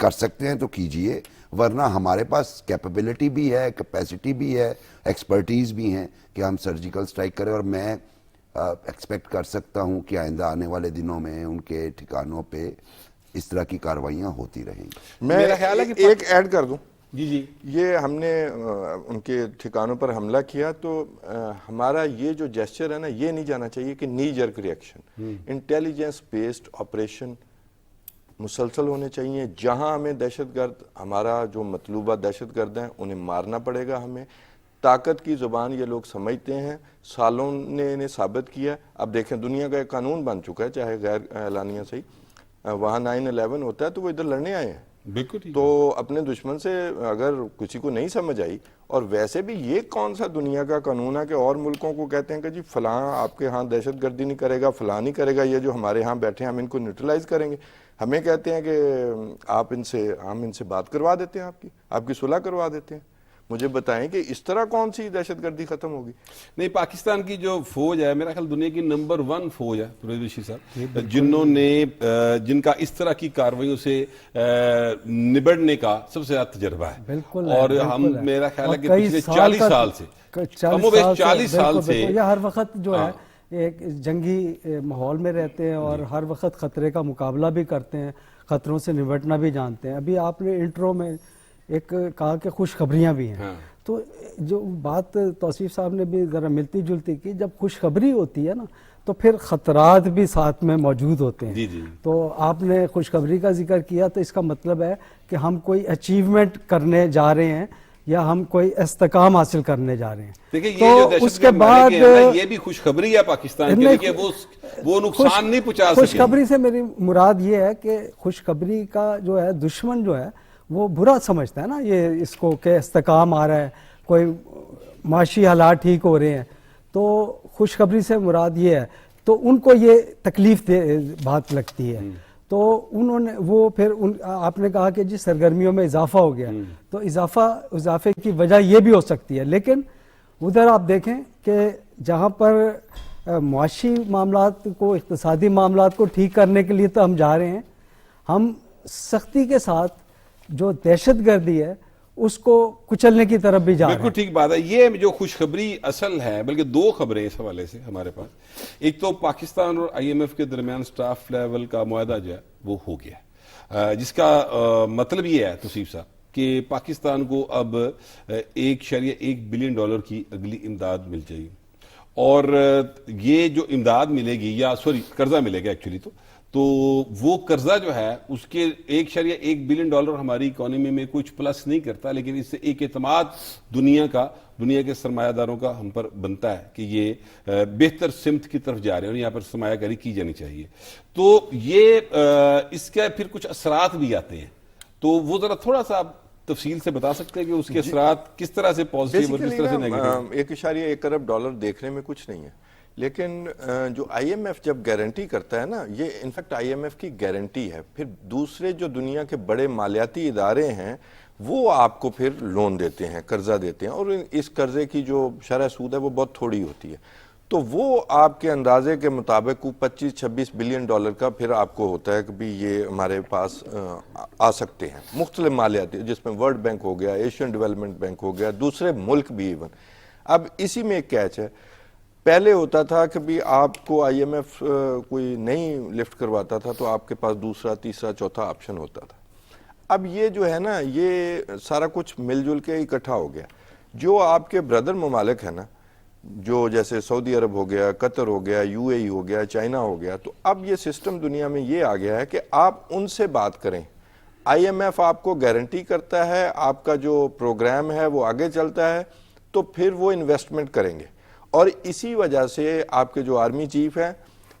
کر سکتے ہیں تو کیجئے، ورنہ ہمارے پاس کیپیبلٹی بھی ہے، کیپیسٹی بھی ہے، ایکسپرٹیز بھی ہیں کہ ہم سرجیکل سٹرائک کریں. اور میں ایکسپیکٹ کر سکتا ہوں کہ آئندہ آنے والے دنوں میں ان کے ٹھکانوں پہ اس طرح کی کاروائیاں ہوتی رہیں گی. میں ایک ایڈ کر دوں. جی یہ ہم نے ان کے ٹھکانوں پر حملہ کیا تو ہمارا یہ جو جیسچر ہے نا، یہ نہیں جانا چاہیے کہ نی jerk reaction. Intelligence based operation مسلسل ہونے چاہیے. جہاں ہمیں دہشت گرد، ہمارا جو مطلوبہ دہشت گرد ہیں، انہیں مارنا پڑے گا. ہمیں طاقت کی زبان یہ لوگ سمجھتے ہیں، سالوں نے انہیں ثابت کیا. اب دیکھیں دنیا کا ایک قانون بن چکا ہے، چاہے غیر اعلانیہ صحیح. وہاں 9/11 ہوتا ہے تو وہ ادھر لڑنے آئے ہیں. بالکل. تو اپنے دشمن سے اگر کسی کو نہیں سمجھ آئی، اور ویسے بھی یہ کون سا دنیا کا قانون ہے کہ اور ملکوں کو کہتے ہیں کہ جی فلاں آپ کے ہاں دہشت گردی نہیں کرے گا، فلاں نہیں کرے گا، یہ جو ہمارے ہاں بیٹھے ہیں ہم ان کو نیوٹرلائز کریں گے. ہمیں کہتے ہیں کہ ہم ان سے بات کروا دیتے ہیں، آپ کی صلح کروا دیتے ہیں. مجھے بتائیں کہ اس طرح کون سی دہشت گردی ختم ہوگی؟ نہیں، پاکستان کی جو فوج ہے میرا خیال دنیا کی نمبر 1 فوج ہے پرویز بشیر صاحب، جن کا اس طرح کی کارروائیوں سے نبڑنے کا سب سے زیادہ تجربہ ہے. بالکل. اور ہم میرا خیال ہے کہ پچھلے 40 سال سے 40 سال سے یہ ہر وقت جو ہے ایک جنگی ماحول میں رہتے ہیں اور ہر وقت خطرے کا مقابلہ بھی کرتے ہیں، خطروں سے نمٹنا بھی جانتے ہیں. ابھی آپ نے انٹرو میں ایک کہا کہ خوشخبریاں بھی ہیں، تو جو بات توصیف صاحب نے بھی ذرا ملتی جلتی کی، جب خوشخبری ہوتی ہے نا تو پھر خطرات بھی ساتھ میں موجود ہوتے ہیں. تو آپ نے خوشخبری کا ذکر کیا تو اس کا مطلب ہے کہ ہم کوئی اچیومنٹ کرنے جا رہے ہیں یا ہم کوئی استحکام حاصل کرنے جا رہے ہیں. تو اس کے بعد یہ بھی خوشخبری ہے پاکستان کے لیے کہ وہ نقصان نہیں پہنچا سکے. خوشخبری سے میری مراد یہ ہے کہ خوشخبری کا جو ہے دشمن جو ہے وہ برا سمجھتا ہے نا یہ اس کو کہ استحکام آ رہا ہے، کوئی معاشی حالات ٹھیک ہو رہے ہیں. تو خوشخبری سے مراد یہ ہے، تو ان کو یہ تکلیف دہ بات لگتی ہے. تو انہوں نے وہ پھر آپ نے کہا کہ جی سرگرمیوں میں اضافہ ہو گیا، تو اضافے کی وجہ یہ بھی ہو سکتی ہے. لیکن ادھر آپ دیکھیں کہ جہاں پر معاشی معاملات کو، اقتصادی معاملات کو ٹھیک کرنے کے لیے تو ہم جا رہے ہیں، ہم سختی کے ساتھ جو دہشت گردی ہے اس کو کچلنے کی طرف بھی جا رہے ہیں. بالکل ٹھیک بات ہے. یہ جو خوشخبری اصل ہے، بلکہ 2 خبریں اس حوالے سے ہمارے پاس. ایک تو پاکستان اور IMF کے درمیان سٹاف لیول کا معاہدہ جو ہے وہ ہو گیا، جس کا مطلب یہ ہے توصیف صاحب کہ پاکستان کو اب $1.1 بلین کی اگلی امداد مل جائے گی. اور یہ جو امداد ملے گی، یا قرضہ ملے گا ایکچولی، تو وہ قرضہ جو ہے اس کے $1.1 بلین ہماری اکانومی میں کچھ پلس نہیں کرتا، لیکن اس سے ایک اعتماد دنیا کے سرمایہ داروں کا ہم پر بنتا ہے کہ یہ بہتر سمت کی طرف جا رہے ہیں اور یہاں پر سرمایہ کاری کی جانی چاہیے. تو یہ اس کے پھر کچھ اثرات بھی آتے ہیں، تو وہ ذرا تھوڑا سا تفصیل سے بتا سکتے ہیں کہ اس کے اثرات کس طرح سے پازیٹیو اور کس طرح سے نیگیٹو؟ $1.1 ارب دیکھنے میں کچھ نہیں ہے، لیکن جو IMF جب گارنٹی کرتا ہے نا، یہ انفیکٹ IMF کی گارنٹی ہے. پھر دوسرے جو دنیا کے بڑے مالیاتی ادارے ہیں وہ آپ کو پھر لون دیتے ہیں، قرضہ دیتے ہیں، اور اس قرضے کی جو شرح سود ہے وہ بہت تھوڑی ہوتی ہے. تو وہ آپ کے اندازے کے مطابق $25-26 بلین کا پھر آپ کو ہوتا ہے کہ بھی یہ ہمارے پاس آ سکتے ہیں مختلف مالیاتی، جس میں ورلڈ بینک ہو گیا، ایشین ڈیولپمنٹ بینک ہو گیا، دوسرے ملک بھی ایون. اب اسی میں ایک کیچ ہے. پہلے ہوتا تھا کہ بھی آپ کو IMF کوئی نہیں لفٹ کرواتا تھا تو آپ کے پاس دوسرا، تیسرا، چوتھا آپشن ہوتا تھا. اب یہ جو ہے نا، یہ سارا کچھ مل جل کے اکٹھا ہو گیا. جو آپ کے بردر ممالک ہیں نا، جو جیسے سعودی عرب ہو گیا، قطر ہو گیا، UAE ہو گیا، چائنا ہو گیا، تو اب یہ سسٹم دنیا میں یہ آ گیا ہے کہ آپ ان سے بات کریں. IMF آپ کو گارنٹی کرتا ہے، آپ کا جو پروگرام ہے وہ آگے چلتا ہے، تو پھر وہ انویسٹمنٹ کریں گے. اور اسی وجہ سے آپ کے جو آرمی چیف ہیں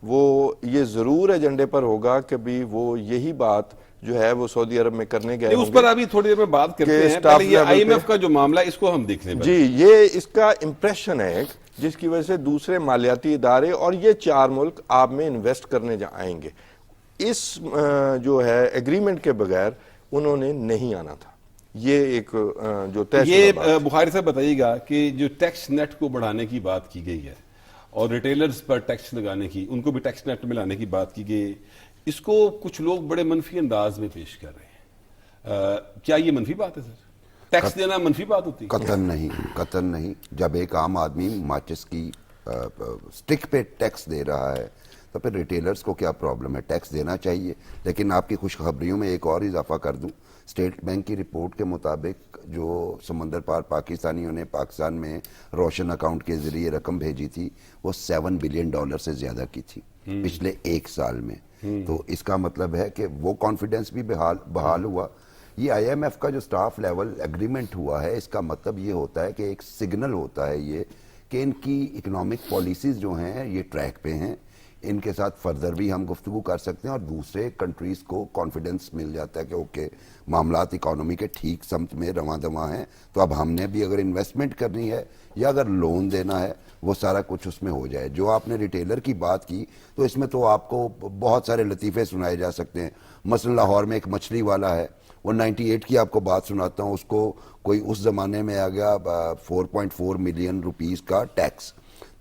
وہ یہ ضرور ایجنڈے پر ہوگا کہ بھی وہ یہی بات جو ہے وہ سعودی عرب میں کرنے گئے ہوں گے. اس پر ابھی تھوڑی دیر میں بات کرتے ہیں، پہلے یہ IMF کا جو معاملہ اس کو ہم دیکھ لیں. جی، یہ اس کا امپریشن ہے جس کی وجہ سے دوسرے مالیاتی ادارے اور یہ 4 ملک آپ میں انویسٹ کرنے آئیں گے. اس جو ہے ایگریمنٹ کے بغیر انہوں نے نہیں آنا تھا. یہ ایک جو طے شدہ بات ہے. بخاری صاحب بتائیے گا کہ جو ٹیکس نیٹ کو بڑھانے کی بات کی گئی ہے اور ریٹیلرز پر ٹیکس لگانے کی، ان کو بھی ٹیکس نیٹ میں لانے کی بات کی گئی، اس کو کچھ لوگ بڑے منفی انداز میں پیش کر رہے ہیں. کیا یہ منفی بات ہے سر؟ ٹیکس دینا منفی بات ہوتی ہے؟ قطعاً نہیں. جب ایک عام آدمی ماچس کی سٹک پہ ٹیکس دے رہا ہے تو پھر ریٹیلرز کو کیا پرابلم ہے؟ ٹیکس دینا چاہیے. لیکن آپ کی خوشخبریوں میں ایک اور اضافہ کر دوں. اسٹیٹ بینک کی رپورٹ کے مطابق جو سمندر پار پاکستانیوں نے پاکستان میں روشن اکاؤنٹ کے ذریعے رقم بھیجی تھی وہ $7 بلین سے زیادہ کی تھی پچھلے ایک سال میں. تو اس کا مطلب ہے کہ وہ کانفیڈنس بھی بحال ہوا. یہ آئی ایم ایف کا جو سٹاف لیول ایگریمنٹ ہوا ہے اس کا مطلب یہ ہوتا ہے کہ ایک سگنل ہوتا ہے یہ کہ ان کی اکنامک پالیسیز جو ہیں یہ ٹریک پہ ہیں. ان کے ساتھ فردر بھی ہم گفتگو کر سکتے ہیں اور دوسرے کنٹریز کو کانفیڈنس مل جاتا ہے کہ اوکے معاملات اکانومی کے ٹھیک سمت میں رواں دواں ہیں. تو اب ہم نے بھی اگر انویسٹمنٹ کرنی ہے یا اگر لون دینا ہے وہ سارا کچھ اس میں ہو جائے. جو آپ نے ریٹیلر کی بات کی تو اس میں تو آپ کو بہت سارے لطیفے سنائے جا سکتے ہیں. مثلا لاہور میں ایک مچھلی والا ہے, وہ 98 کی آپ کو بات سناتا ہوں. اس کو کوئی اس زمانے میں آ گیا 4.4 ملین روپیز کا ٹیکس.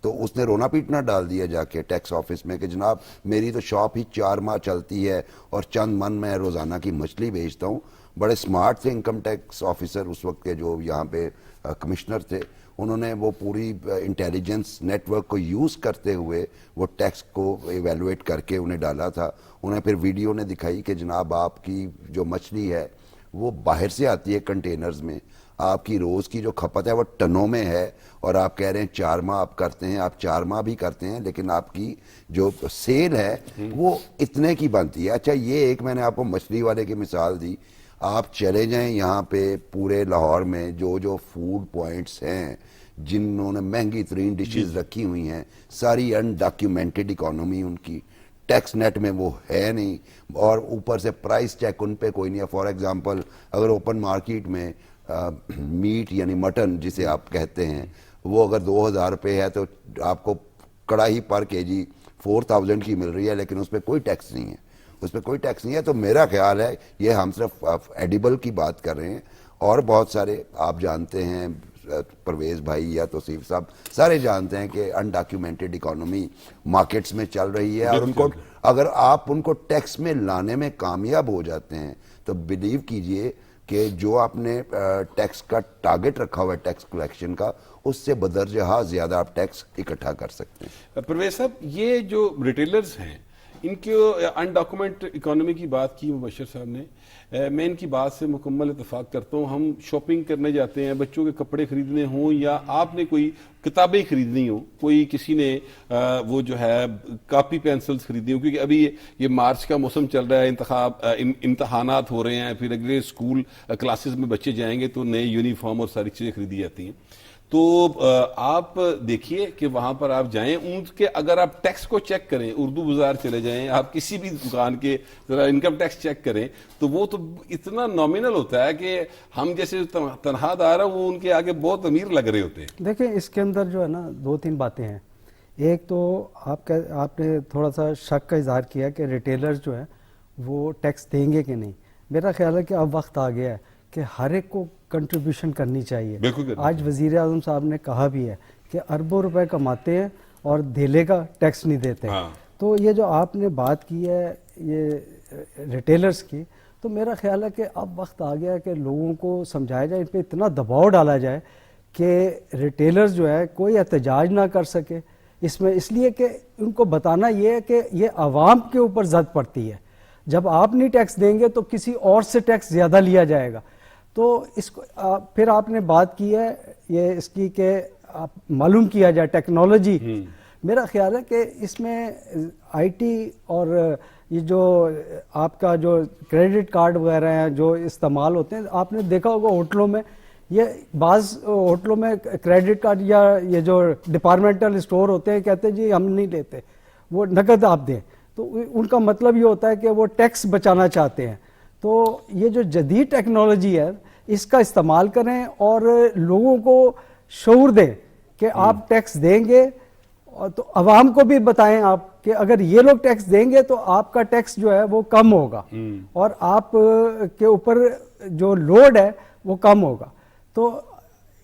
تو اس نے رونا پیٹنا ڈال دیا جا کے ٹیکس آفس میں کہ جناب میری تو شاپ ہی 4 ماہ چلتی ہے اور چند من میں روزانہ کی مچھلی بیچتا ہوں. بڑے سمارٹ تھے انکم ٹیکس آفیسر اس وقت کے جو یہاں پہ کمشنر تھے. انہوں نے وہ پوری انٹیلیجنس نیٹ ورک کو یوز کرتے ہوئے وہ ٹیکس کو ایویلویٹ کر کے انہیں ڈالا تھا. انہیں پھر ویڈیو نے دکھائی کہ جناب آپ کی جو مچھلی ہے وہ باہر سے آتی ہے کنٹینرز میں, آپ کی روز کی جو کھپت ہے وہ ٹنوں میں ہے اور آپ کہہ رہے ہیں 4 ماہ آپ کرتے ہیں. آپ 4 ماہ بھی کرتے ہیں لیکن آپ کی جو سیل ہے وہ اتنے کی بنتی ہے. اچھا یہ ایک میں نے آپ کو مچھلی والے کی مثال دی. آپ چلے جائیں یہاں پہ پورے لاہور میں جو فوڈ پوائنٹس ہیں جنہوں نے مہنگی ترین ڈشز رکھی ہوئی ہیں, ساری انڈاکیومنٹڈ اکانومی ان کی, ٹیکس نیٹ میں وہ ہے نہیں اور اوپر سے پرائس چیک ان پہ کوئی نہیں ہے. فار ایگزامپل اگر اوپن مارکیٹ میں میٹ یعنی مٹن جسے آپ کہتے ہیں وہ اگر 2000 روپے ہے تو آپ کو کڑاہی پر کے جی 4000 کی مل رہی ہے لیکن اس پہ کوئی ٹیکس نہیں ہے, اس پہ کوئی ٹیکس نہیں ہے. تو میرا خیال ہے یہ ہم صرف ایڈیبل کی بات کر رہے ہیں اور بہت سارے آپ جانتے ہیں پرویز بھائی یا توصیف صاحب سارے جانتے ہیں کہ انڈاکیومنٹڈ اکانومی مارکیٹس میں چل رہی ہے اور ان کو اگر آپ ان کو ٹیکس میں لانے میں کامیاب ہو جاتے ہیں تو بلیو کیجئے کہ جو آپ نے ٹیکس کا ٹارگٹ رکھا ہوا ہے ٹیکس کلیکشن کا اس سے بدرجہ زیادہ آپ ٹیکس اکٹھا کر سکتے ہیں. پرویز صاحب یہ جو ریٹیلرز ہیں ان کے انڈاکومنٹ اکانومی کی بات کی مبشر صاحب نے, میں ان کی بات سے مکمل اتفاق کرتا ہوں. ہم شاپنگ کرنے جاتے ہیں, بچوں کے کپڑے خریدنے ہوں یا آپ نے کوئی کتابیں خریدنی ہوں, کوئی کسی نے وہ جو ہے کاپی پینسلز خریدنی ہوں, کیونکہ ابھی یہ مارچ کا موسم چل رہا ہے, امتحانات ہو رہے ہیں, پھر اگلے اسکول کلاسز میں بچے جائیں گے تو نئے یونیفارم اور ساری چیزیں خریدی جاتی ہیں. تو آپ دیکھیے کہ وہاں پر آپ جائیں, ان کے اگر آپ ٹیکس کو چیک کریں, اردو بازار چلے جائیں, آپ کسی بھی دکان کے ذرا انکم ٹیکس چیک کریں تو وہ تو اتنا نامینل ہوتا ہے کہ ہم جیسے تنہا دار ہیں وہ ان کے آگے بہت امیر لگ رہے ہوتے ہیں. دیکھیں اس کے اندر جو ہے نا 2-3 باتیں ہیں. ایک تو آپ نے تھوڑا سا شک کا اظہار کیا کہ ریٹیلرز جو ہیں وہ ٹیکس دیں گے کہ نہیں. میرا خیال ہے کہ اب وقت آ گیا ہے کہ ہر ایک کو کنٹریبیوشن کرنی چاہیے. آج وزیر اعظم صاحب نے کہا بھی ہے کہ اربوں روپے کماتے ہیں اور دھیلے کا ٹیکس نہیں دیتے. تو یہ جو آپ نے بات کی ہے یہ ریٹیلرز کی, تو میرا خیال ہے کہ اب وقت آ گیا ہے کہ لوگوں کو سمجھایا جائے, ان پہ اتنا دباؤ ڈالا جائے کہ ریٹیلرز جو ہے کوئی احتجاج نہ کر سکے اس میں, اس لیے کہ ان کو بتانا یہ ہے کہ یہ عوام کے اوپر زد پڑتی ہے. جب آپ نہیں ٹیکس دیں گے تو کسی اور سے ٹیکس زیادہ لیا جائے گا. تو اس کو پھر آپ نے بات کی ہے یہ اس کی کہ آپ معلوم کیا جائے ٹیکنالوجی. میرا خیال ہے کہ اس میں آئی ٹی اور یہ جو آپ کا جو کریڈٹ کارڈ وغیرہ ہیں جو استعمال ہوتے ہیں, آپ نے دیکھا ہوگا ہوٹلوں میں, یہ بعض ہوٹلوں میں کریڈٹ کارڈ یا یہ جو ڈپارٹمنٹل اسٹور ہوتے ہیں کہتے ہیں جی ہم نہیں لیتے, وہ نقد آپ دیں. تو ان کا مطلب یہ ہوتا ہے کہ وہ ٹیکس بچانا چاہتے ہیں. تو یہ جو جدید ٹیکنالوجی ہے اس کا استعمال کریں اور لوگوں کو شعور دیں کہ آپ ٹیکس دیں گے, اور تو عوام کو بھی بتائیں آپ کہ اگر یہ لوگ ٹیکس دیں گے تو آپ کا ٹیکس جو ہے وہ کم ہوگا اور آپ کے اوپر جو لوڈ ہے وہ کم ہوگا. تو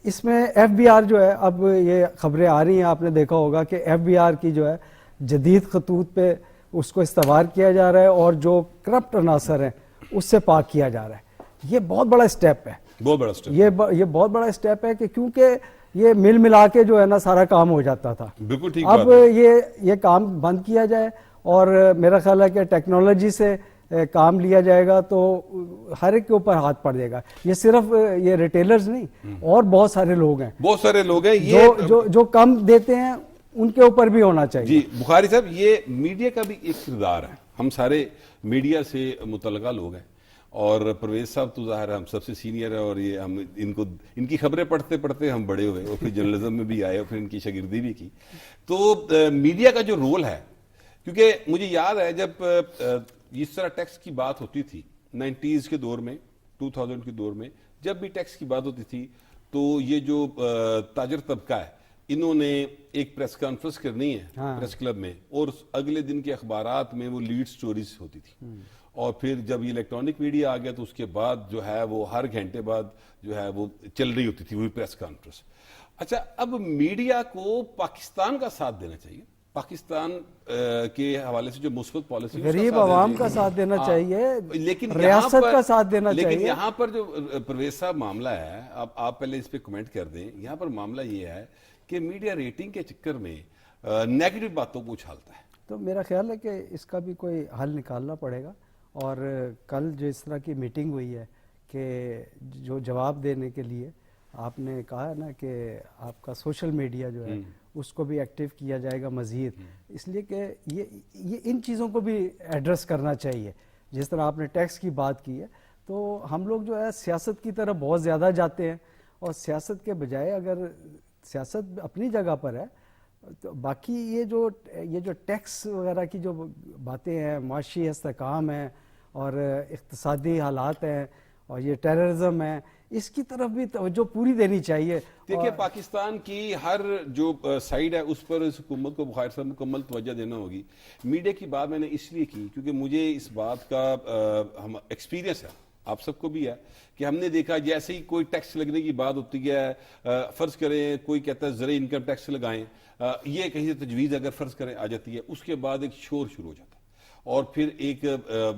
اس میں ایف بی آر جو ہے, اب یہ خبریں آ رہی ہیں آپ نے دیکھا ہوگا کہ ایف بی آر کی جو ہے جدید خطوط پہ اس کو استوار کیا جا رہا ہے اور جو کرپٹ عناصر ہیں اس سے پاک کیا جا رہا ہے. یہ بہت بڑا اسٹیپ ہے، بہت بڑا اسٹیپ. یہ بہت بڑا اسٹیپ ہے کہ کیونکہ یہ مل ملا کے جو ہے نا سارا کام ہو جاتا تھا. بالکل ٹھیک اب بات ہے. یہ کام بند کیا جائے اور میرا خیال ہے کہ ٹیکنالوجی سے کام لیا جائے گا تو ہر ایک کے اوپر ہاتھ پڑ جائے گا. یہ صرف یہ ریٹیلرز نہیں، اور بہت سارے لوگ ہیں، بہت سارے لوگ ہیں یہ جو کم دیتے ہیں ان کے اوپر بھی ہونا چاہیے. جی بخاری صاحب، یہ میڈیا کا بھی ایک کردار ہے. ہم سارے میڈیا سے متعلقہ لوگ ہیں، اور پرویز صاحب تو ظاہر ہے ہم سب سے سینئر ہے، اور یہ ہم ان کی خبریں پڑھتے پڑھتے ہم بڑے ہوئے، اور پھر جرنلزم میں بھی آئے، اور پھر ان کی شاگردی بھی کی. تو میڈیا کا جو رول ہے، کیونکہ مجھے یاد ہے جب اس طرح ٹیکس کی بات ہوتی تھی 90s کے دور میں، 2000 کے دور میں، جب بھی ٹیکس کی بات ہوتی تھی تو یہ جو تاجر طبقہ ہے، انہوں نے ایک پریس کانفرنس کرنی ہے پریس کلب میں، اور اگلے دن کے اخبارات میں وہ لیڈ سٹوریز ہوتی تھی. اور پھر جب یہ الیکٹرانک میڈیا آ گیا تو اس کے بعد جو ہے وہ ہر گھنٹے بعد جو ہے وہ چل رہی ہوتی تھی وہی پریس کانفرنس. اچھا، اب میڈیا کو پاکستان کا ساتھ دینا چاہیے، پاکستان کے حوالے سے جو مثبت پالیسی، غریب عوام کا ساتھ دینا چاہیے، لیکن ریاست کا ساتھ دینا چاہیے. لیکن یہاں پر جو پرویز صاحب معاملہ ہے، آپ پہلے اس پہ کمنٹ کر دیں. یہاں پر معاملہ یہ ہے کہ میڈیا ریٹنگ کے چکر میں نیگیٹو باتوں کو اچھالتا ہے. تو میرا خیال ہے کہ اس کا بھی کوئی حل نکالنا پڑے گا. اور کل جو اس طرح کی میٹنگ ہوئی ہے کہ جو جواب دینے کے لیے آپ نے کہا ہے نا کہ آپ کا سوشل میڈیا جو ہے اس کو بھی ایکٹیو کیا جائے گا مزید، اس لیے کہ یہ ان چیزوں کو بھی ایڈریس کرنا چاہیے. جس طرح آپ نے ٹیکس کی بات کی ہے، تو ہم لوگ جو ہے سیاست کی طرف بہت زیادہ جاتے ہیں، اور سیاست کے بجائے اگر سیاست اپنی جگہ پر ہے تو باقی یہ جو ٹیکس وغیرہ کی جو باتیں ہیں، معاشی استحکام ہے اور اقتصادی حالات ہیں اور یہ ٹیررزم ہے، اس کی طرف بھی توجہ پوری دینی چاہیے. دیکھیے، پاکستان کی ہر جو سائیڈ ہے اس پر اس حکومت کو بخاری صاحب مکمل توجہ دینا ہوگی. میڈیا کی بات میں نے اس لیے کی کیونکہ مجھے اس بات کا ایکسپیرینس ہے، آپ سب کو بھی ہے، کہ ہم نے دیکھا جیسے ہی کوئی ٹیکس لگنے کی بات ہوتی ہے، فرض کریں کوئی کہتا ہے زرعی انکم ٹیکس لگائیں، یہ کہیں سے تجویز اگر فرض کریں آ جاتی ہے، اس کے بعد ایک شور شروع ہو جاتا ہے، اور پھر ایک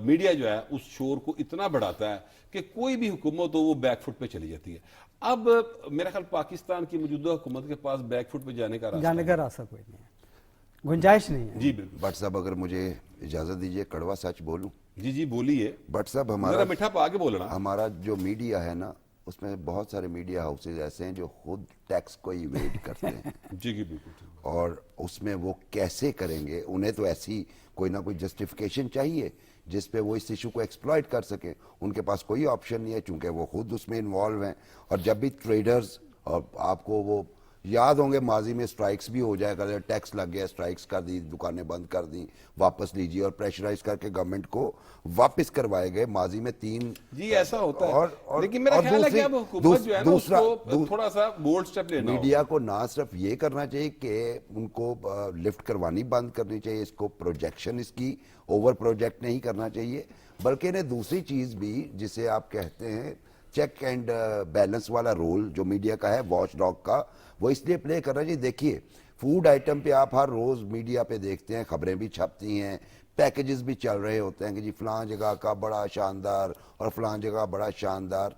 میڈیا جو ہے اس شور کو اتنا بڑھاتا ہے کہ کوئی بھی حکومت ہو وہ بیک فٹ پہ چلی جاتی ہے. اب میرا خیال پاکستان کی موجودہ حکومت کے پاس بیک فٹ پہ جانے کا راستہ کوئی نہیں ہے، گنجائش نہیں ہے. جی بالکل. بٹ صاحب اگر مجھے اجازت دیجیے کڑوا سچ بولوں. جی بولیے. بٹ صاحب ذرا میٹھا پا کے بولنا. ہمارا جو میڈیا ہے نا، اس میں بہت سارے میڈیا ہاؤسز ایسے ہیں جو خود ٹیکس کو ایویڈ کرتے ہیں. جی بالکل. اور اس میں وہ کیسے کریں گے؟ انہیں تو ایسی کوئی نہ کوئی جسٹیفیکیشن چاہیے جس پہ وہ اس ایشو کو ایکسپلائٹ کر سکیں. ان کے پاس کوئی آپشن نہیں ہے چونکہ وہ خود اس میں انوالو ہیں. اور جب بھی ٹریڈرز، اور آپ کو وہ یاد ہوں گے ماضی میں اسٹرائکس بھی ہو جائے گا، ٹیکس لگ گیا، اسٹرائکس کر دی، دکانیں بند کر دی، واپس لیجیے، اور پریشرائز کر کے گورنمنٹ کو واپس کروائے گئے. ماضی میں 3 جی ایسا ہوتا ہے. لیکن میرا خیال ہے کہ اب حکومت جو ہے نا اس کو تھوڑا سا بولڈ سٹیپ لینا ہوگا. میڈیا کو نہ صرف یہ کرنا چاہیے کہ ان کو لفٹ کروانی بند کرنی چاہیے، اس کو پروجیکشن اس کی اوور پروجیکٹ نہیں کرنا چاہیے، بلکہ انہیں دوسری چیز بھی جسے آپ کہتے ہیں چیک اینڈ بیلنس والا رول جو میڈیا کا ہے، واچ ڈاگ کا، وہ اس لیے پلے کرنا چاہیے. دیکھیے فوڈ آئٹم پہ آپ ہر روز میڈیا پہ دیکھتے ہیں، خبریں بھی چھپتی ہیں، پیکیجز بھی چل رہے ہوتے ہیں کہ جی فلاں جگہ کا بڑا شاندار اور فلاں جگہ بڑا شاندار.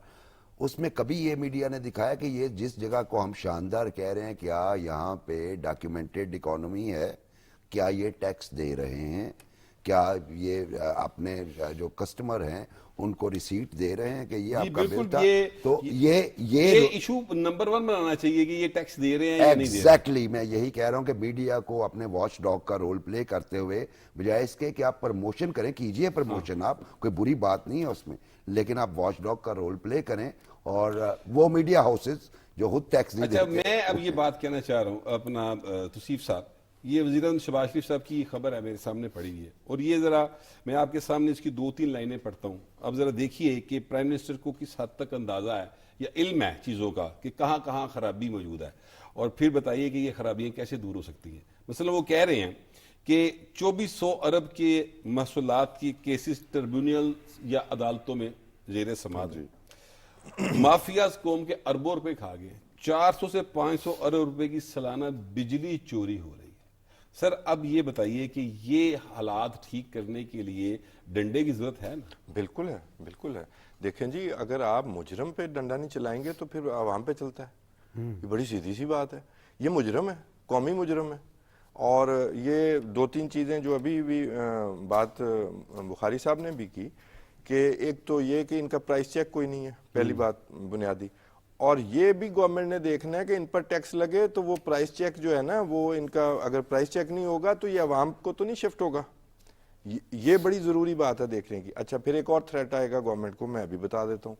اس میں کبھی یہ میڈیا نے دکھایا کہ یہ جس جگہ کو ہم شاندار کہہ رہے ہیں کیا یہاں پہ ڈاکیومنٹڈ اکانومی ہے، کیا یہ ٹیکس دے رہے ہیں، کیا یہ اپنے جو کسٹمر ہیں ان کو ریسیٹ دے رہے ہیں کہ یہ آپ کا بل تھا. تو یہ ایشو نمبر 1 بنانا چاہیے کہ یہ ٹیکس دے رہے ہیں یا نہیں دے رہے. ایگزیکٹلی میں یہی کہہ رہا ہوں کہ میڈیا کو اپنے واچ ڈاگ کا رول پلے کرتے ہوئے بجائے اس کے کہ آپ پروموشن کریں، کیجئے پروموشن، آپ کوئی بری بات نہیں ہے اس میں، لیکن آپ واچ ڈاگ کا رول پلے کریں. اور وہ میڈیا ہاؤسز جو خود ٹیکس نہیں دیتے. اچھا، میں اب یہ بات کہنا چاہ رہا ہوں اپنا توصیف صاحب، یہ وزیراعظم شہباز شریف صاحب کی خبر ہے میرے سامنے پڑی ہوئی ہے، اور یہ ذرا میں آپ کے سامنے اس کی 2-3 لائنیں پڑھتا ہوں. اب ذرا دیکھیے کہ پرائم منسٹر کو کس حد تک اندازہ ہے یا علم ہے چیزوں کا کہ کہاں کہاں خرابی موجود ہے، اور پھر بتائیے کہ یہ خرابیاں کیسے دور ہو سکتی ہیں. مثلا وہ کہہ رہے ہیں کہ 2400 ارب کے محصولات کی کیسز ٹربیونل یا عدالتوں میں زیر سماعت. مافیاز قوم کے اربوں روپے کھا گئے. 400 سے 500 ارب روپے کی سالانہ بجلی چوری ہو رہی ہے. سر اب یہ بتائیے کہ یہ حالات ٹھیک کرنے کے لیے ڈنڈے کی ضرورت ہے نا؟ بالکل ہے، بالکل ہے. دیکھیں جی، اگر آپ مجرم پہ ڈنڈا نہیں چلائیں گے تو پھر عوام پہ چلتا ہے. یہ بڑی سیدھی سی بات ہے. یہ مجرم ہے، قومی مجرم ہے. اور یہ دو تین چیزیں جو ابھی بھی بات بخاری صاحب نے بھی کی کہ ایک تو یہ کہ ان کا پرائس چیک کوئی نہیں ہے، پہلی بات بنیادی. اور یہ بھی گورنمنٹ نے دیکھنا ہے کہ ان پر ٹیکس لگے تو وہ پرائس چیک جو ہے نا، وہ ان کا اگر پرائس چیک نہیں ہوگا تو یہ عوام کو تو نہیں شفٹ ہوگا. یہ بڑی ضروری بات ہے دیکھنے کی. اچھا، پھر ایک اور تھریٹ آئے گا گورنمنٹ کو، میں بھی بتا دیتا ہوں.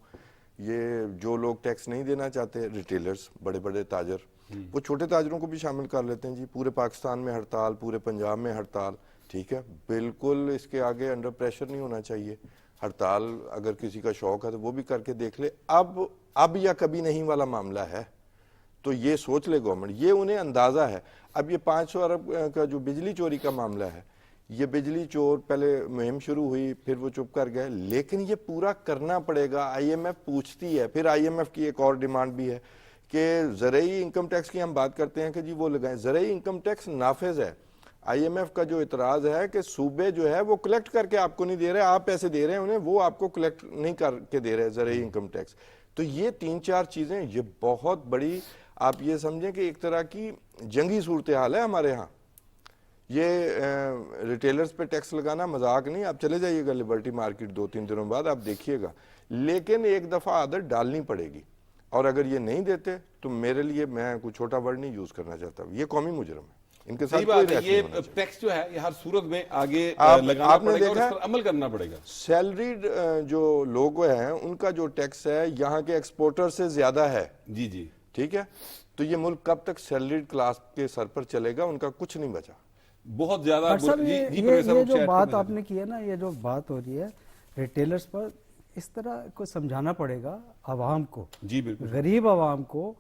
یہ جو لوگ ٹیکس نہیں دینا چاہتے، ریٹیلرز، بڑے بڑے تاجر، وہ چھوٹے تاجروں کو بھی شامل کر لیتے ہیں جی. پورے پاکستان میں ہڑتال، پورے پنجاب میں ہڑتال، ٹھیک ہے، بالکل اس کے آگے انڈر پریشر نہیں ہونا چاہیے. ہڑتال اگر کسی کا شوق ہے تو وہ بھی کر کے دیکھ لے. اب یا کبھی نہیں والا معاملہ ہے، تو یہ سوچ لے گورنمنٹ. یہ انہیں اندازہ ہے. اب یہ 500 ارب کا جو بجلی چوری کا معاملہ ہے، یہ بجلی چور پہلے مہم شروع ہوئی، پھر وہ چپ کر گئے، لیکن یہ پورا کرنا پڑے گا. آئی ایم ایف پوچھتی ہے. پھر آئی ایم ایف کی ایک اور ڈیمانڈ بھی ہے کہ زرعی انکم ٹیکس کی ہم بات کرتے ہیں کہ جی وہ لگائیں. زرعی انکم ٹیکس نافذ ہے. آئی ایم ایف کا جو اعتراض ہے کہ صوبے جو ہے وہ کلیکٹ کر کے آپ کو نہیں دے رہے، آپ پیسے دے رہے ہیں انہیں، وہ آپ کو کلیکٹ نہیں کر کے دے رہے زرعی انکم ٹیکس. تو یہ 3-4 چیزیں، یہ بہت بڑی، آپ یہ سمجھیں کہ ایک طرح کی جنگی صورتحال ہے ہمارے ہاں. یہ ریٹیلرز پہ ٹیکس لگانا مذاق نہیں. آپ چلے جائیے گا لبرٹی مارکیٹ 2-3 دنوں بعد، آپ دیکھیے گا. لیکن ایک دفعہ عادت ڈالنی پڑے گی. اور اگر یہ نہیں دیتے تو میرے لیے، میں کوئی چھوٹا ورڈ نہیں یوز کرنا چاہتا، یہ قومی مجرم ہے. ان کے ساتھ کوئی ریاکشن نہیں ہونا چاہیے. یہ ٹیکس جو ہے یہ ہر صورت میں آگے آپ لگانا نے پڑے گا اور دیکھا اس پر عمل کرنا پڑے گا. سیلریڈ جو لوگ ہیں ان کا جو ٹیکس ہے یہاں کے ایکسپورٹر سے زیادہ ہے. جی جی، ٹھیک ہے. تو یہ ملک کب تک سیلریڈ کلاس کے سر پر چلے گا؟ ان کا کچھ نہیں بچا. بہت زیادہ. ڈاکٹر صاحب، یہ جو بات آپ نے نے کی ہے نا، یہ جو بات ہو رہی ہے ریٹیلرز پر، اس طرح کو سمجھانا پڑے گا عوام کو، جی بالکل، غریب عوام کو،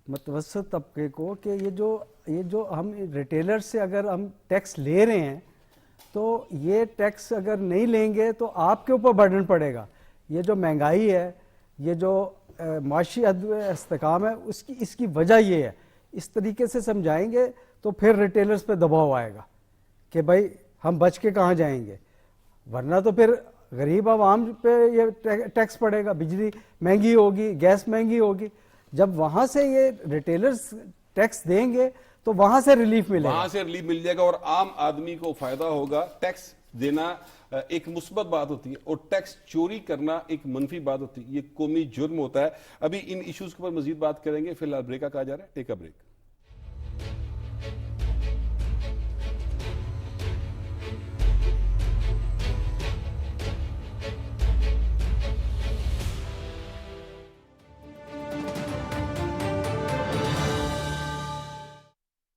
متوسط طبقے کو، کہ یہ جو ہم ریٹیلر سے اگر ہم ٹیکس لے رہے ہیں تو یہ ٹیکس اگر نہیں لیں گے تو آپ کے اوپر برڈن پڑے گا. یہ جو مہنگائی ہے، یہ جو معاشی عدم استحکام ہے، اس کی وجہ یہ ہے. اس طریقے سے سمجھائیں گے تو پھر ریٹیلرز پہ دباؤ آئے گا کہ بھائی ہم بچ کے کہاں جائیں گے. ورنہ تو پھر غریب عوام پہ یہ ٹیکس پڑے گا. بجلی مہنگی ہوگی، گیس مہنگی ہوگی. جب وہاں سے یہ ریٹیلرز ٹیکس دیں گے تو وہاں سے ریلیف ملے گا، وہاں سے ریلیف مل جائے گا اور عام آدمی کو فائدہ ہوگا. ٹیکس دینا ایک مثبت بات ہوتی ہے اور ٹیکس چوری کرنا ایک منفی بات ہوتی ہے. یہ قومی جرم ہوتا ہے. ابھی ان ایشوز کے اوپر مزید بات کریں گے. فی الحال بریک کا کہا جا رہا ہے. ٹیک اے بریک.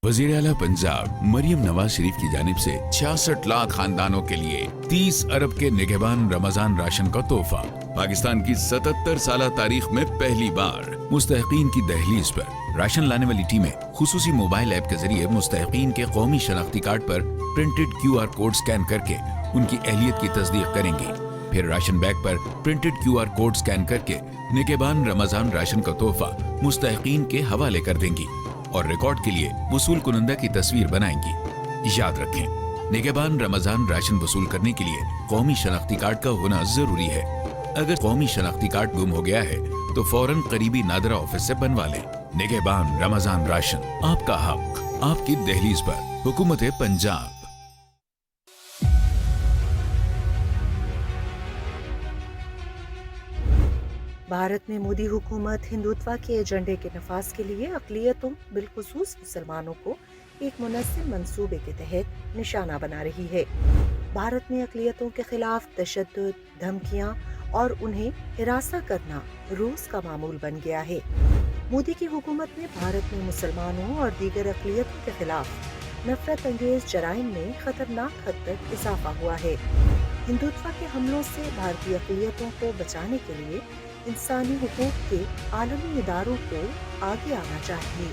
وزیر اعلیٰ پنجاب مریم نواز شریف کی جانب سے 66 لاکھ خاندانوں کے لیے 30 ارب کے نگہبان رمضان راشن کا تحفہ. پاکستان کی 77 سالہ تاریخ میں پہلی بار مستحقین کی دہلیز پر راشن لانے والی ٹیمیں خصوصی موبائل ایپ کے ذریعے مستحقین کے قومی شناختی کارڈ پر پرنٹڈ QR کوڈ سکین کر کے ان کی اہلیت کی تصدیق کریں گی. پھر راشن بیگ پر پرنٹڈ QR کوڈ سکین کر کے نگہبان رمضان راشن کا تحفہ مستحقین کے حوالے کر دیں گی اور ریکارڈ کے لیے وصول کنندہ کی تصویر بنائیں گی. یاد رکھیں، نگہبان رمضان راشن وصول کرنے کے لیے قومی شناختی کارڈ کا ہونا ضروری ہے. اگر قومی شناختی کارڈ گم ہو گیا ہے تو فوراً قریبی نادرہ آفس سے بنوا لیں. نگہبان رمضان راشن، آپ کا حق، آپ کی دہلیز پر. حکومت پنجاب. بھارت میں مودی حکومت ہندوتوا کے ایجنڈے کے نفاذ کے لیے اقلیتوں بالخصوص مسلمانوں کو ایک منظم منصوبے کے تحت نشانہ بنا رہی ہے. بھارت میں اقلیتوں کے خلاف تشدد، دھمکیاں اور انہیں ہراساں کرنا روز کا معمول بن گیا ہے. مودی کی حکومت میں بھارت میں مسلمانوں اور دیگر اقلیتوں کے خلاف نفرت انگیز جرائم میں خطرناک حد تک اضافہ ہوا ہے. ہندوتوا کے حملوں سے بھارتی اقلیتوں کو بچانے کے لیے انسانی حقوق کے عالمی اداروں کو آگے آنا چاہیے.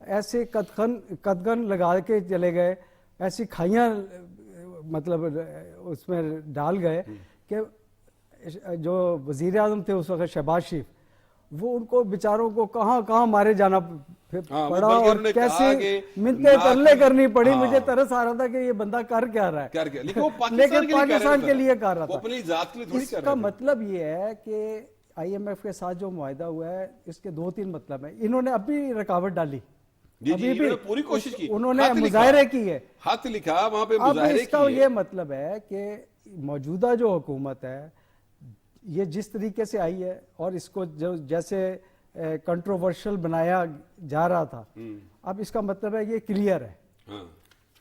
ایسے قدغن لگا کے چلے گئے, ایسی کھائیاں مطلب اس میں ڈال گئے کہ جو وزیر اعظم تھے اس وقت شہباز شریف, وہ ان کو بیچاروں کو کہاں کہاں مارے جانا پڑا اور کیسے منتیں ترلے کرنی پڑی. مجھے ترس آ رہا تھا کہ یہ بندہ کر کیا رہا ہے, لیکن پاکستان کے لیے کر رہا تھا. اس کا مطلب یہ ہے کہ آئی ایم ایف کے ساتھ جو معاہدہ ہوا ہے اس کے 2-3 مطلب ہیں. انہوں نے ابھی رکاوٹ ڈالی, ابھی بھی پوری کوشش کی, انہوں نے مظاہرے کیے, خط لکھا وہاں پہ اب مظاہرے اس کا یہ مطلب ہے کہ موجودہ جو حکومت ہے یہ جس طریقے سے آئی ہے اور اس کو جو جیسے کنٹروورشل بنایا جا رہا تھا, اب اس کا مطلب ہے یہ کلیئر ہے.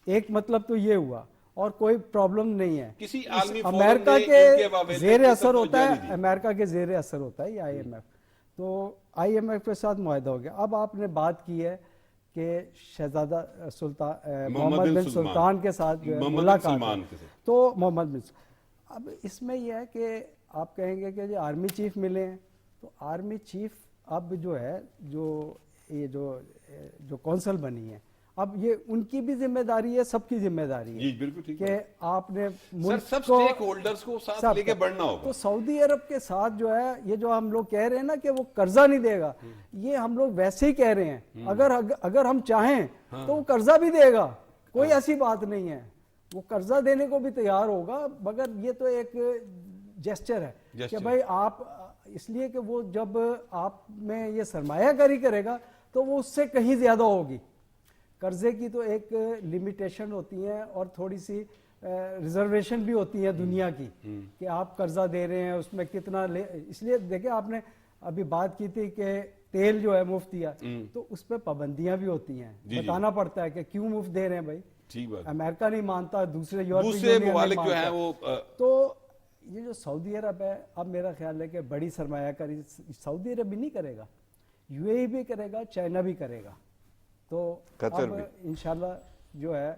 ایک مطلب تو یہ ہوا اور کوئی پرابلم نہیں ہے. کسی عالمی امریکہ کے زیر اثر ہوتا ہے, امریکہ کے زیر اثر ہوتا ہے یہ آئی ایم ایف. تو آئی ایم ایف کے ساتھ معاہدہ ہو گیا. اب آپ نے بات کی ہے کہ شہزادہ سلطان محمد بن سلطان کے ساتھ جو ہے ملاقات, تو محمد بن, اب اس میں یہ ہے کہ آپ کہیں گے کہ جو آرمی چیف ملے ہیں, تو آرمی چیف اب جو ہے جو کونسل بنی ہے, اب یہ ان کی بھی ذمہ داری ہے, سب کی ذمہ داری ہے کہ آپ نے سب سٹیک ہولڈرز کو ساتھ لے کے بڑھنا ہوگا. تو سعودی عرب کے ساتھ جو ہے یہ جو ہم لوگ کہہ رہے ہیں نا کہ وہ قرضہ نہیں دے گا, یہ ہم لوگ ویسے ہی کہہ رہے ہیں. اگر ہم چاہیں تو وہ قرضہ بھی دے گا, کوئی ایسی بات نہیں ہے, وہ قرضہ دینے کو بھی تیار ہوگا, مگر یہ تو ایک جیسچر ہے کہ بھائی آپ, اس لیے کہ وہ جب آپ میں یہ سرمایہ کاری کرے گا تو وہ اس سے کہیں زیادہ ہوگی. قرضے کی تو ایک لمیٹیشن ہوتی ہے اور تھوڑی سی ریزرویشن بھی ہوتی ہے دنیا کی کہ آپ قرضہ دے رہے ہیں اس میں کتنا لے. اس لیے دیکھیں آپ نے ابھی بات کی تھی کہ تیل جو ہے مفت دیا, تو اس پہ پابندیاں بھی ہوتی ہیں, بتانا پڑتا ہے کہ کیوں مفت دے رہے ہیں بھائی. امریکہ نہیں مانتا, دوسرے یورپی ممالک جو ہیں وہ. تو یہ جو سعودی عرب ہے, اب میرا خیال ہے کہ بڑی سرمایہ کاری سعودی عرب بھی نہیں کرے گا, یو اے ای بھی کرے گا, چائنا بھی کرے گا. تو اب انشاءاللہ جو ہے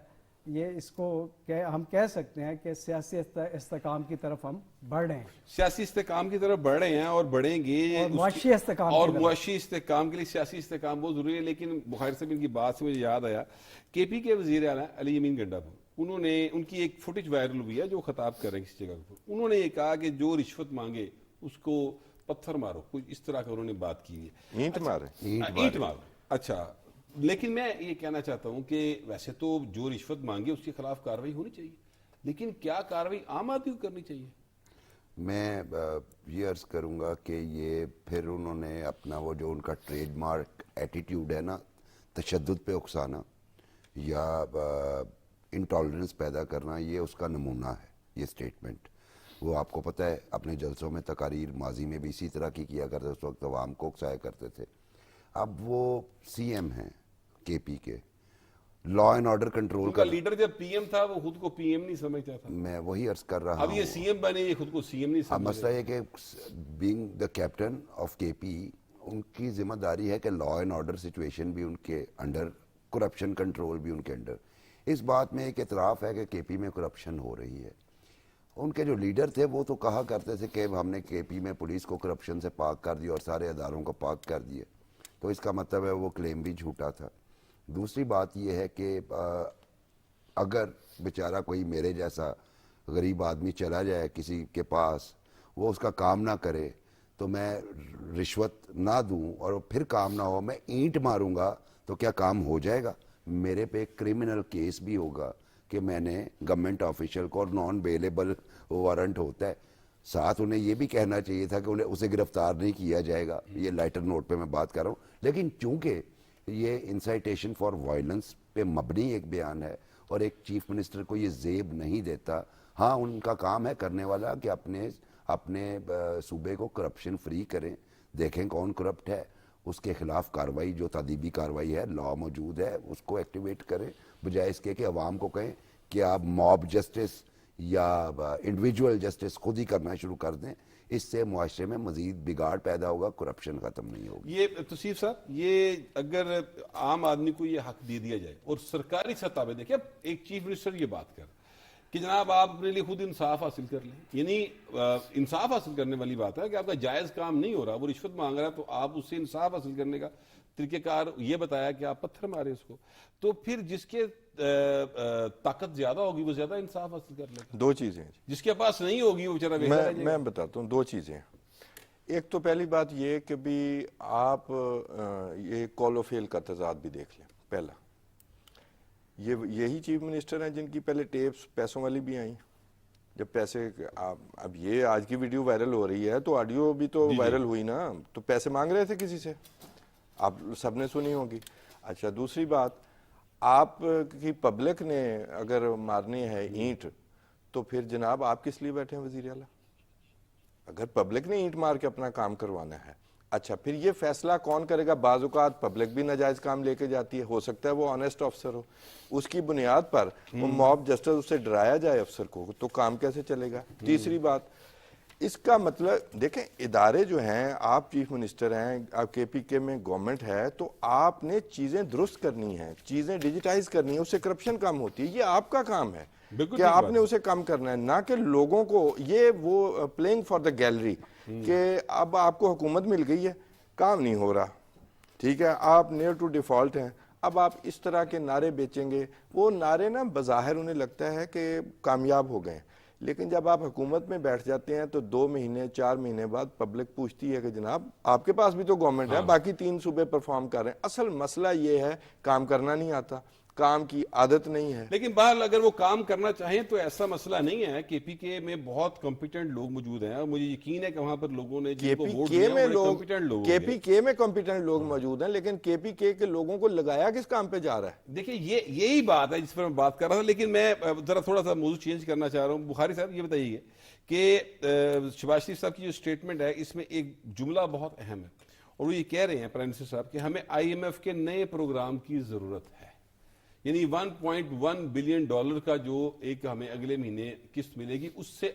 یہ اس کو ہم کہہ سکتے ہیں کہ سیاسی استحکام کی طرف ہم بڑھ رہے ہیں, سیاسی استحکام کی طرف بڑھ رہے ہیں اور بڑھیں گے, اور معاشی استحکام اور معاشی استحکام کے لیے سیاسی استحکام بہت ضروری ہے. لیکن بخاری صاحب ان کی بات سے مجھے یاد آیا, کے پی کے وزیر اعلیٰ علی یمین گنڈاپور, انہوں نے, ان کی ایک فوٹیج وائرل ہوئی ہے جو خطاب کر رہے ہیں کسی جگہ پر, انہوں نے یہ کہا کہ جو رشوت مانگے اس کو پتھر مارو, کچھ اس طرح کا انہوں نے بات کی ہے, اینٹ مارو. اچھا, لیکن میں یہ کہنا چاہتا ہوں کہ ویسے تو جو رشوت مانگے اس کے خلاف کارروائی ہونی چاہیے, لیکن کیا کارروائی عام آدمی کو کرنی چاہیے؟ میں یہ عرض کروں گا کہ یہ پھر انہوں نے اپنا وہ جو ان کا ٹریڈ مارک ایٹیٹیوڈ ہے نا, تشدد پہ اکسانا یا انٹالرنس پیدا کرنا, یہ اس کا نمونہ ہے یہ سٹیٹمنٹ. وہ آپ کو پتہ ہے اپنے جلسوں میں تقاریر ماضی میں بھی اسی طرح کی کیا کرتے, اس وقت عوام کو اکسایا کرتے تھے. اب وہ سی ایم ہیں کے پی کے, لا اینڈ آرڈر کنٹرول کا لیڈر جب پی ایم تھا وہ خود کو پی ایم نہیں سمجھتا تھا. میں وہی عرض کر رہا ہوں, اب یہ سی ایم بنے, یہ خود کو سی ایم نہیں سمجھتا. مسئلہ یہ کہ بینگ دا کیپٹن آف کے پی, ان کی ذمہ داری ہے کہ لا اینڈ آرڈر سچویشن بھی ان کے انڈر, کرپشن کنٹرول بھی ان کے انڈر. اس بات میں ایک اعتراف ہے کہ کے پی میں کرپشن ہو رہی ہے. ان کے جو لیڈر تھے وہ تو کہا کرتے تھے کہ ہم نے کے پی میں پولیس کو کرپشن سے پاک کر دیا اور سارے اداروں کو پاک کر دیے, تو اس کا مطلب ہے وہ کلیم بھی جھوٹا تھا. دوسری بات یہ ہے کہ اگر بیچارہ کوئی میرے جیسا غریب آدمی چلا جائے کسی کے پاس, وہ اس کا کام نہ کرے, تو میں رشوت نہ دوں اور پھر کام نہ ہو, میں اینٹ ماروں گا تو کیا کام ہو جائے گا؟ میرے پہ ایک کرمنل کیس بھی ہوگا کہ میں نے گورنمنٹ آفیشل کو, اور نان بیلیبل وارنٹ ہوتا ہے, ساتھ انہیں یہ بھی کہنا چاہیے تھا کہ اسے گرفتار نہیں کیا جائے گا. یہ لائٹر نوٹ پہ میں بات کر رہا ہوں, لیکن چونکہ یہ انسائٹیشن فار وائلنس پہ مبنی ایک بیان ہے اور ایک چیف منسٹر کو یہ زیب نہیں دیتا. ہاں ان کا کام ہے کرنے والا کہ اپنے صوبے کو کرپشن فری کریں, دیکھیں کون کرپٹ ہے, اس کے خلاف کاروائی, جو تادیبی کاروائی ہے, لا موجود ہے, اس کو ایکٹیویٹ کریں, بجائے اس کے کہ عوام کو کہیں کہ آپ موب جسٹس یا انڈیویجول جسٹس خود ہی کرنا شروع کر دیں. اس سے معاشرے میں مزید بگاڑ پیدا ہوگا, کرپشن ختم نہیں ہوگی. یہ توصیف صاحب, یہ اگر عام آدمی کو یہ حق دے دیا جائے اور سرکاری سطح پہ دیکھیں, اب ایک چیف منسٹر یہ بات کر کہ جناب آپ اپنے لیے خود انصاف حاصل کر لیں, یعنی انصاف حاصل کرنے والی بات ہے کہ آپ کا جائز کام نہیں ہو رہا, وہ رشوت مانگ رہا ہے, تو آپ اس سے انصاف حاصل کرنے کا طریقہ کار یہ بتایا کہ آپ پتھر مارے اس کو, تو پھر جس کے طاقت زیادہ ہوگی وہ زیادہ انصاف حاصل کر لے گا. دو چیزیں ہیں جس کے پاس نہیں ہوگی وہ بیچارہ بےچارہ رہ جائے گا. میں بتاتا ہوں, دو چیزیں ہیں. ایک تو پہلی بات یہ کہ بھی آپ یہ کال و فیل کا تضاد بھی دیکھ لیں. پہلا یہی چیف منسٹر ہیں جن کی پہلے ٹیپس پیسوں والی بھی آئیں, جب پیسے, اب یہ آج کی ویڈیو وائرل ہو رہی ہے تو آڈیو بھی تو وائرل ہوئی نا, تو پیسے مانگ رہے تھے کسی سے, آپ سب نے سنی ہوگی. اچھا, دوسری بات, آپ کی پبلک نے اگر مارنی ہے اینٹ تو پھر جناب آپ کس لیے بیٹھے ہیں وزیر اعلیٰ؟ اگر پبلک نے اینٹ مار کے اپنا کام کروانا ہے, اچھا پھر یہ فیصلہ کون کرے گا؟ بعض اوقات پبلک بھی ناجائز کام لے کے جاتی ہے, ہو سکتا ہے وہ آنیسٹ افسر ہو, اس کی بنیاد پر وہ موب جسٹس اسے ڈرایا جائے افسر کو, تو کام کیسے چلے گا؟ تیسری بات, اس کا مطلب دیکھیں ادارے جو ہیں, آپ چیف منسٹر ہیں, آپ کے پی کے میں گورنمنٹ ہے, تو آپ نے چیزیں درست کرنی ہیں, چیزیں ڈیجیٹائز کرنی ہیں, اس سے کرپشن کم ہوتی ہے. یہ آپ کا کام ہے کہ آپ نے اسے کم کرنا ہے, نہ کہ لوگوں کو یہ وہ پلینگ فار دا گیلری کہ اب آپ کو حکومت مل گئی ہے, کام نہیں ہو رہا, ٹھیک ہے, آپ نیئر ٹو ڈیفالٹ ہیں, اب آپ اس طرح کے نعرے بیچیں گے. وہ نعرے نا بظاہر انہیں لگتا ہے کہ کامیاب ہو گئے, لیکن جب آپ حکومت میں بیٹھ جاتے ہیں تو 2 مہینے 4 مہینے بعد پبلک پوچھتی ہے کہ جناب آپ کے پاس بھی تو گورنمنٹ ہے, باقی 3 صوبے پرفارم کر رہے ہیں. اصل مسئلہ یہ ہے کام کرنا نہیں آتا, کام کی عادت نہیں ہے. لیکن بہرحال اگر وہ کام کرنا چاہیں تو ایسا مسئلہ نہیں ہے. کے پی کے میں بہت کمپیٹنٹ لوگ موجود ہیں, اور مجھے یقین ہے کہ وہاں پر لوگوں نے جن کو ووٹ دیا وہ کمپیٹنٹ لوگ, کے پی کے میں کمپیٹنٹ لوگ موجود ہیں, لیکن کے پی کے لوگوں کو لگایا کس کام پہ جا رہا ہے؟ دیکھیں یہی بات ہے جس پر میں بات کر رہا تھا. لیکن میں ذرا تھوڑا سا موضوع چینج کرنا چاہ رہا ہوں. بخاری صاحب یہ بتائیے کہ شہباز شریف صاحب کی جو سٹیٹمنٹ ہے اس میں ایک جملہ بہت اہم ہے, اور وہ یہ کہہ رہے ہیں پرائم منسٹر صاحب کہ ہمیں آئی ایم ایف کے نئے پروگرام کی ضرورت ہے. یعنی $1.1 بلین کا جو ایک ہمیں اگلے مہینے قسط ملے گی, اس سے